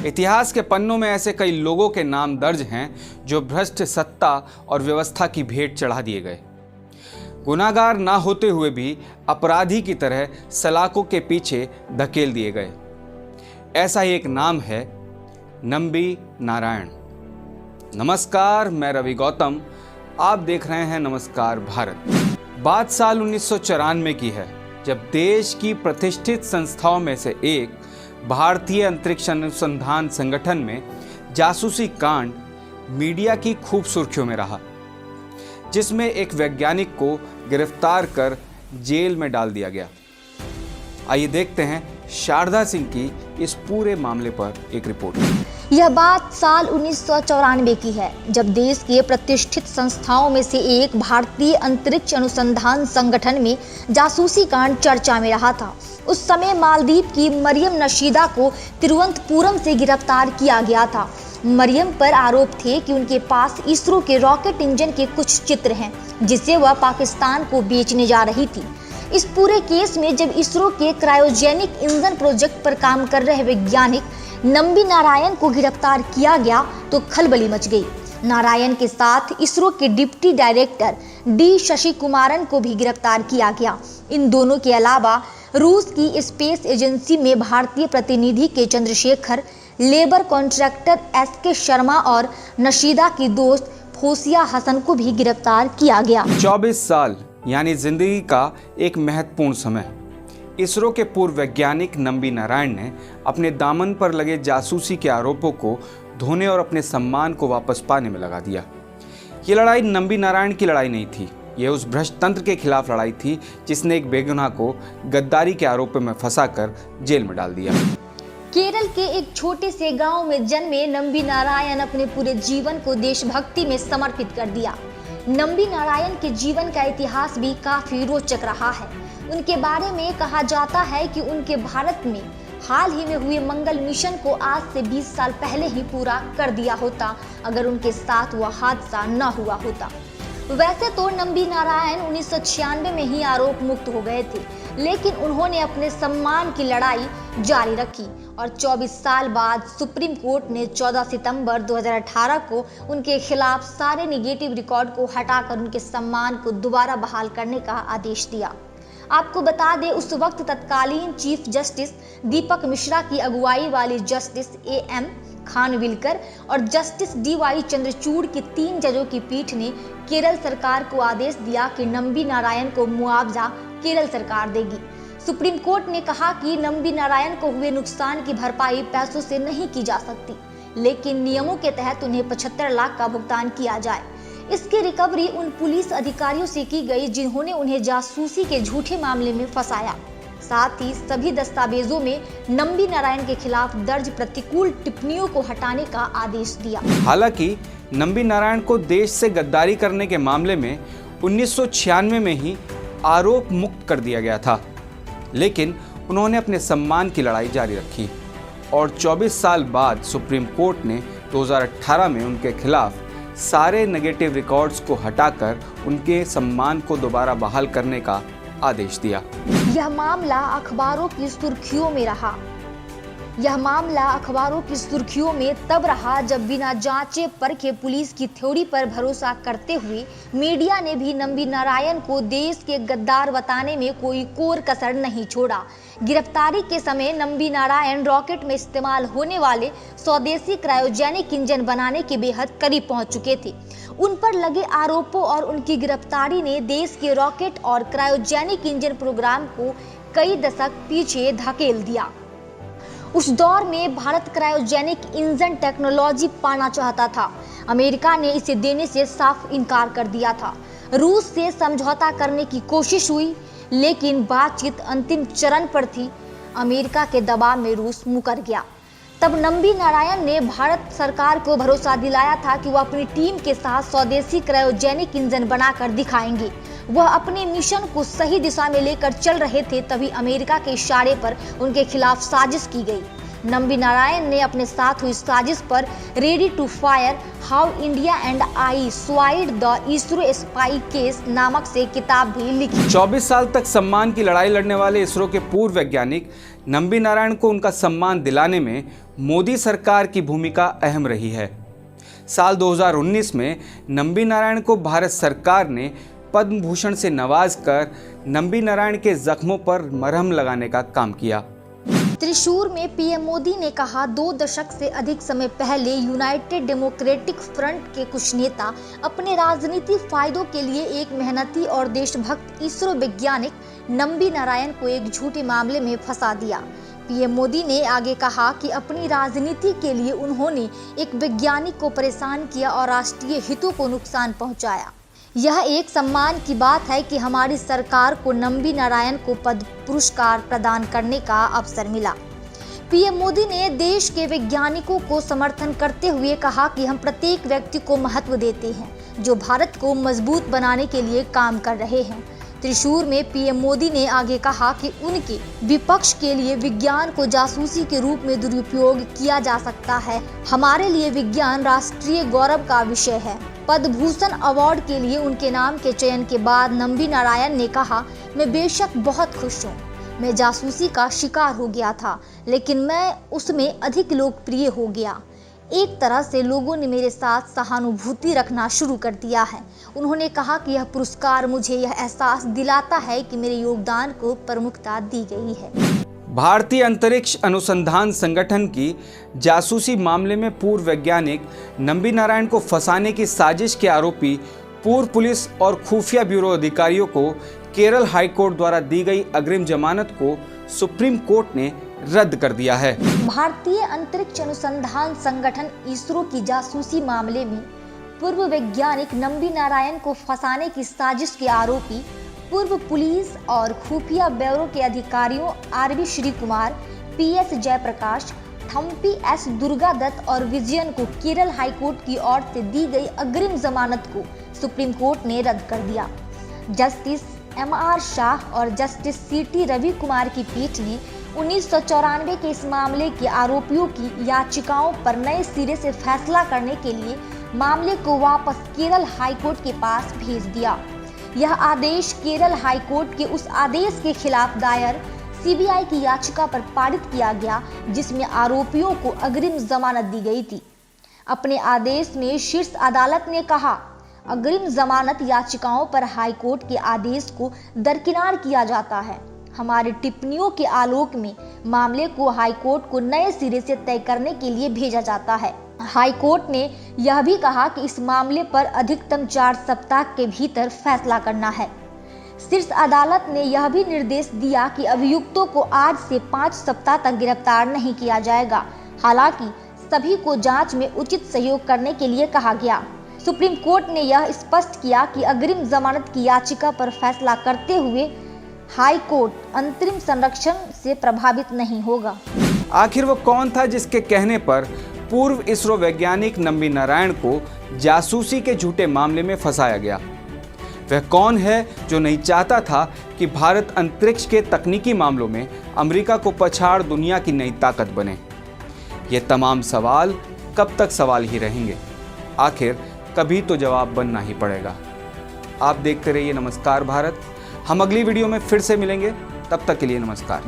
इतिहास के पन्नों में ऐसे कई लोगों के नाम दर्ज हैं जो भ्रष्ट सत्ता और व्यवस्था की भेंट चढ़ा दिए गए। गुनाहगार ना होते हुए भी अपराधी की तरह सलाखों के पीछे धकेल दिए गए। ऐसा ही एक नाम है नंबी नारायण। नमस्कार, मैं रवि गौतम, आप देख रहे हैं नमस्कार भारत। बात साल 1994 की है, जब देश की प्रतिष्ठित संस्थाओं में से एक भारतीय अंतरिक्ष अनुसंधान संगठन में जासूसी कांड मीडिया की खूब सुर्खियों में रहा, जिसमें एक वैज्ञानिक को गिरफ्तार कर जेल में डाल दिया गया। आइए देखते हैं शारदा सिंह की इस पूरे मामले पर एक रिपोर्ट। यह बात साल 1994 की है, जब देश के प्रतिष्ठित संस्थाओं में से एक भारतीय अंतरिक्ष अनुसंधान संगठन में जासूसी कांड चर्चा में रहा था। उस समय मालदीव की मरियम नशीदा को तिरुवनंतपुरम से गिरफ्तार किया गया था। मरियम पर आरोप थे कि उनके पास इसरो के रॉकेट इंजन के कुछ चित्र हैं, जिसे वह पाकिस्तान को बेचने जा रही थी। इस पूरे केस में जब इसरो के क्रायोजेनिक इंजन प्रोजेक्ट पर काम कर रहे वैज्ञानिक नंबी नारायण को गिरफ्तार किया गया तो खलबली मच गई। नारायण के साथ इसरो के deputy director D Shashi Kumaran को भी गिरफ्तार किया गया। इन दोनों के अलावा रूस की स्पेस एजेंसी में भारतीय प्रतिनिधि K Chandrashekhar, labour contractor SK Sharma और नशीदा की दोस्त फोसिया हसन को भी गिरफ्तार किया गया। 24 साल यानी जिंदगी का एक महत्वपूर्ण समय। इसरो के पूर्व वैज्ञानिक नंबी नारायण ने अपने दामन पर लगे जासूसी के आरोपों को धोने और अपने सम्मान को वापस पाने में लगा दिया। ये लड़ाई नंबी नारायण की लड़ाई नहीं थी, यह उस भ्रष्ट तंत्र के खिलाफ लड़ाई थी जिसने एक बेगुनाह को गद्दारी के आरोपों में फंसाकर जेल में डाल दिया। केरल के एक छोटे से गांव में जन्मे नंबी नारायण अपने पूरे जीवन को देशभक्ति में समर्पित कर दिया। नंबी नारायण के जीवन का इतिहास भी काफी रोचक रहा है। उनके बारे में कहा जाता है कि उनके भारत में हाल ही में हुए मंगल मिशन को आज से 20 साल पहले ही पूरा कर दिया होता, अगर उनके साथ वह हादसा न हुआ होता। वैसे तो नंबी नारायण 1996 में ही आरोप मुक्त हो गए थे, लेकिन उन्होंने अपने सम्मान की लड़ाई जारी रखी और 24 साल बाद सुप्रीम कोर्ट ने 14 सितंबर 2018 को उनके खिलाफ सारे निगेटिव रिकॉर्ड को हटाकर उनके सम्मान को दोबारा बहाल करने का आदेश दिया। आपको बता दें, उस वक्त तत्कालीन चीफ जस्टिस दीपक मिश्रा की अगुवाई वाली जस्टिस AM खानविलकर और जस्टिस DY चंद्रचूड़ की 3 जजों की पीठ ने केरल सरकार को आदेश दिया कि नंबी नारायण को मुआवजा केरल सरकार देगी। सुप्रीम कोर्ट ने कहा कि नंबी नारायण को हुए नुकसान की भरपाई पैसों से नहीं की जा सकती, लेकिन नियमों के तहत उन्हें 75 लाख का भुगतान किया जाए। इसकी रिकवरी उन पुलिस अधिकारियों से की गई जिन्होंने उन्हें जासूसी के झूठे मामले में फंसाया। साथ ही सभी दस्तावेजों में नंबी नारायण के खिलाफ दर्ज प्रतिकूल टिप्पणियों को हटाने का आदेश दिया। हालांकि नंबी नारायण को देश से गद्दारी करने के मामले में 1996 में ही आरोप मुक्त कर दिया गया था, लेकिन उन्होंने अपने सम्मान की लड़ाई जारी रखी और 24 साल बाद सुप्रीम कोर्ट ने 2018 में उनके खिलाफ सारे नेगेटिव रिकॉर्ड्स को हटाकर उनके सम्मान को दोबारा बहाल करने का आदेश दिया। यह मामला अखबारों की सुर्खियों में तब रहा जब बिना जांचे परखे पुलिस की थ्योरी पर भरोसा करते हुए मीडिया ने भी नंबी नारायण को देश के गद्दार बताने में कोई कोर कसर नहीं छोड़ा। गिरफ्तारी के समय नंबी नारायण रॉकेट में इस्तेमाल होने वाले स्वदेशी क्रायोजेनिक इंजन बनाने के बेहद करीब पहुंच चुके थे। उन पर लगे आरोपों और उनकी गिरफ्तारी ने देश के रॉकेट और क्रायोजेनिक इंजन प्रोग्राम को कई दशक पीछे धकेल दिया। उस दौर में भारत क्रायोजेनिक इंजन टेक्नोलॉजी पाना चाहता था। अमेरिका ने इसे देने से साफ इनकार कर दिया था। रूस से समझौता करने की कोशिश हुई, लेकिन बातचीत अंतिम चरण पर थी। अमेरिका के दबाव में रूस मुकर गया। तब नंबी नारायण ने भारत सरकार को भरोसा दिलाया था कि वह अपनी टीम के साथ स्वदेशी क्रायोजेनिक इंजन बनाकर दिखाएंगे। वह अपने मिशन को सही दिशा में लेकर चल रहे थे, तभी अमेरिका के इशारे पर उनके खिलाफ साजिश की गई। नंबी नारायण ने अपने साथ हुई साजिश पर ready to fire how India and I survived the ISRO spy case नामक से किताब भी लिखी। 24 साल तक सम्मान की लड़ाई लड़ने वाले इसरो के पूर्व वैज्ञानिक नंबी नारायण को उनका सम्मान दिलाने में मोदी सरकार की भूमिका अहम रही है। साल 2019 में नंबी नारायण को भारत सरकार ने पद्म भूषण से नवाजकर नंबी नारायण के जख्मों पर मरहम लगाने का काम किया। त्रिशूर में पीएम मोदी ने कहा, 2 दशक से अधिक समय पहले यूनाइटेड डेमोक्रेटिक फ्रंट के कुछ नेता अपने राजनीतिक फायदों के लिए एक मेहनती और देशभक्त इसरो वैज्ञानिक नंबी नारायण को एक झूठे मामले में फंसा दिया। पीएम मोदी ने आगे कहा कि अपनी राजनीति के लिए उन्होंने एक वैज्ञानिक को परेशान किया और राष्ट्रीय हितों को नुकसान पहुंचाया। यह एक सम्मान की बात है कि हमारी सरकार को नंबी नारायण को पद्म पुरस्कार प्रदान करने का अवसर मिला। पीएम मोदी ने देश के वैज्ञानिकों को समर्थन करते हुए कहा कि हम प्रत्येक व्यक्ति को महत्व देते हैं जो भारत को मजबूत बनाने के लिए काम कर रहे हैं। त्रिशूर में पीएम मोदी ने आगे कहा कि उनके विपक्ष के लिए विज्ञान को जासूसी के रूप में दुरुपयोग किया जा सकता है। हमारे लिए विज्ञान राष्ट्रीय गौरव का विषय है। पद्म भूषण अवार्ड के लिए उनके नाम के चयन के बाद नंबी नारायण ने कहा, मैं बेशक बहुत खुश हूँ। मैं जासूसी का शिकार हो गया था, लेकिन मैं उसमें अधिक लोकप्रिय हो गया। एक तरह से लोगों ने मेरे साथ सहानुभूति रखना शुरू कर दिया है। उन्होंने कहा कि यह पुरस्कार मुझे यह एहसास दिलाता है कि मेरे योगदान को प्रमुखता दी गई है। भारतीय अंतरिक्ष अनुसंधान संगठन की जासूसी मामले में पूर्व वैज्ञानिक नंबी नारायण को फंसाने की साजिश के आरोपी पूर्व पुलिस और खुफिया ब्यूरो अधिकारियों को केरल हाईकोर्ट द्वारा दी गई अग्रिम जमानत को सुप्रीम कोर्ट ने रद्द कर दिया है। भारतीय अंतरिक्ष अनुसंधान संगठन इसरो की जासूसी मामले में पूर्व वैज्ञानिक नंबी नारायण को फंसाने की साजिश के आरोपी पूर्व पुलिस और खुफिया ब्यूरो के अधिकारियों RV Sreekumar, PS Jayaprakash, Thampi S Durga Dutt और विजयन को केरल हाईकोर्ट की ओर से दी गई अग्रिम जमानत को सुप्रीम कोर्ट ने रद्द कर दिया। जस्टिस एमआर शाह और जस्टिस सीटी रवि कुमार की पीठ ने 1994 के इस मामले के आरोपियों की याचिकाओं पर नए सिरे से फैसला करने के लिए मामले को वापस केरल हाईकोर्ट के पास भेज दिया। यह आदेश केरल हाईकोर्ट के उस आदेश के खिलाफ दायर सीबीआई की याचिका पर पारित किया गया जिसमें आरोपियों को अग्रिम जमानत दी गई थी। अपने आदेश में शीर्ष अदालत ने कहा, अग्रिम जमानत याचिकाओं पर हाईकोर्ट के आदेश को दरकिनार किया जाता है। हमारी टिप्पणियों के आलोक में मामले को हाईकोर्ट को नए सिरे से तय करने के लिए भेजा जाता है। हाईकोर्ट ने यह भी कहा कि इस मामले पर अधिकतम 4 सप्ताह के भीतर फैसला करना है। शीर्ष अदालत ने यह भी निर्देश दिया कि अभियुक्तों को आज से 5 सप्ताह तक गिरफ्तार नहीं किया जाएगा। हालांकि सभी को जांच में उचित सहयोग करने के लिए कहा गया। सुप्रीम कोर्ट ने यह स्पष्ट किया कि अग्रिम जमानत की याचिका पर फैसला करते हुए हाई कोर्ट अंतरिम संरक्षण से प्रभावित नहीं होगा। आखिर वो कौन था जिसके कहने पर पूर्व इसरो वैज्ञानिक नंबी नारायण को जासूसी के झूठे मामले में फंसाया गया? वह कौन है जो नहीं चाहता था कि भारत अंतरिक्ष के तकनीकी मामलों में अमेरिका को पछाड़ दुनिया की नई ताकत बने? ये तमाम सवाल कब तक सवाल ही रहेंगे। आखिर कभी तो जवाब बनना ही पड़ेगा। आप देखते रहिए नमस्कार भारत। हम अगली वीडियो में फिर से मिलेंगे। तब तक के लिए नमस्कार।